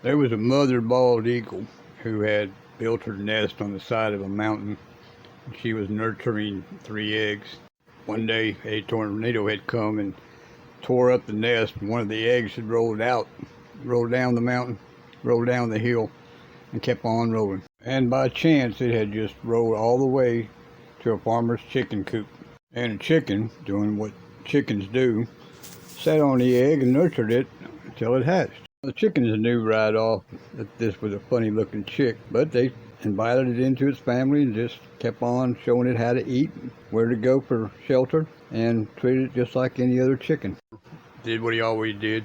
There was a mother bald eagle who had built her nest on the side of a mountain. She was nurturing 3 eggs. One day a tornado had come and tore up the nest, and one of the eggs had rolled down the mountain, rolled down the hill, and kept on rolling. And by chance it had just rolled all the way to a farmer's chicken coop. And a chicken, doing what chickens do, sat on the egg and nurtured it until it hatched. The chickens knew right off that this was a funny looking chick, but they invited it into its family and just kept on showing it how to eat, where to go for shelter, and treated it just like any other chicken. Did what he always did,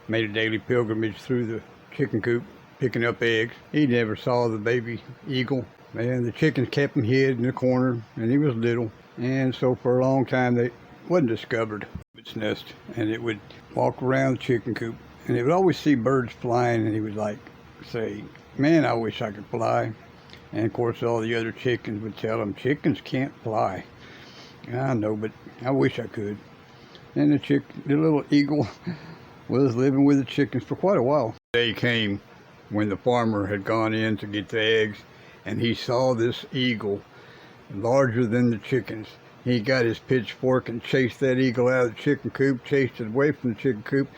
made a daily pilgrimage through the chicken coop, picking up eggs. He never saw the baby eagle, and the chickens kept him hid in the corner, and he was little, and so for a long time they wasn't discovered its nest, and it would walk around the chicken coop, and he would always see birds flying, and he would say, "Man, I wish I could fly." And of course all the other chickens would tell him, "Chickens can't fly." "I know, but I wish I could." And the little eagle was living with the chickens for quite a while. The day came when the farmer had gone in to get the eggs, and he saw this eagle larger than the chickens. He got his pitchfork and chased that eagle out of the chicken coop, chased it away from the chicken coop,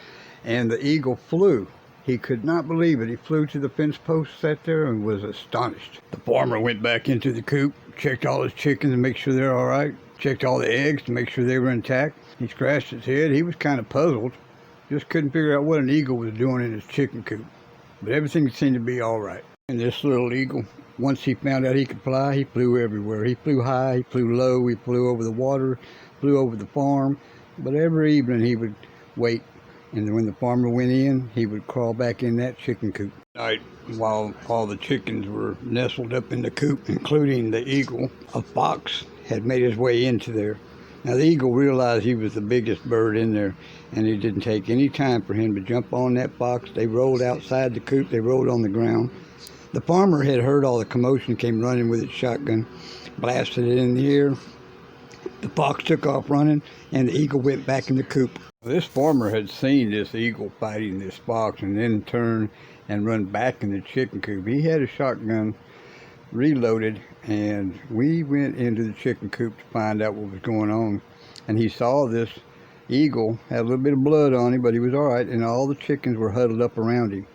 and the eagle flew. He could not believe it. He flew to the fence post, sat there, and was astonished. The farmer went back into the coop, checked all his chickens to make sure they're all right, checked all the eggs to make sure they were intact. He scratched his head. He was kind of puzzled, just couldn't figure out what an eagle was doing in his chicken coop. But everything seemed to be all right. And this little eagle, once he found out he could fly, he flew everywhere. He flew high, he flew low, he flew over the water, flew over the farm. But every evening he would wait, and when the farmer went in, he would crawl back in that chicken coop. At night, while all the chickens were nestled up in the coop, including the eagle, a fox had made his way into there. Now the eagle realized he was the biggest bird in there, and it didn't take any time for him to jump on that fox. They rolled outside the coop, they rolled on the ground. The farmer had heard all the commotion, came running with his shotgun, blasted it in the air. The fox took off running, and the eagle went back in the coop. This farmer had seen this eagle fighting this fox and then turn and run back in the chicken coop. He had a shotgun reloaded, and we went into the chicken coop to find out what was going on. And he saw this eagle had a little bit of blood on him, but he was all right, and all the chickens were huddled up around him.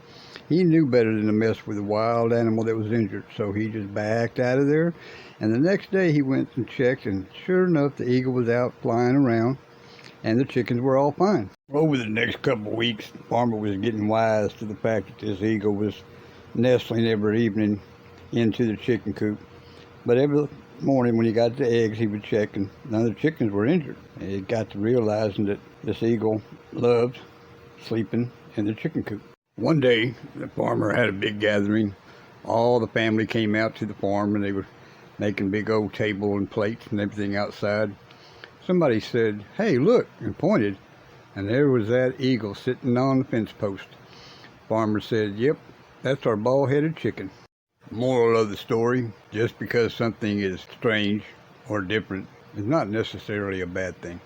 He knew better than to mess with a wild animal that was injured, so he just backed out of there. And the next day he went and checked, and sure enough, the eagle was out flying around, and the chickens were all fine. Over the next couple of weeks, the farmer was getting wise to the fact that this eagle was nestling every evening into the chicken coop. But every morning when he got the eggs, he would check, and none of the chickens were injured. And he got to realizing that this eagle loved sleeping in the chicken coop. One day, the farmer had a big gathering. All the family came out to the farm, and they were making big old table and plates and everything outside. Somebody said, "Hey, look," and pointed, and there was that eagle sitting on the fence post. Farmer said, "Yep, that's our bald-headed chicken." Moral of the story: just because something is strange or different is not necessarily a bad thing.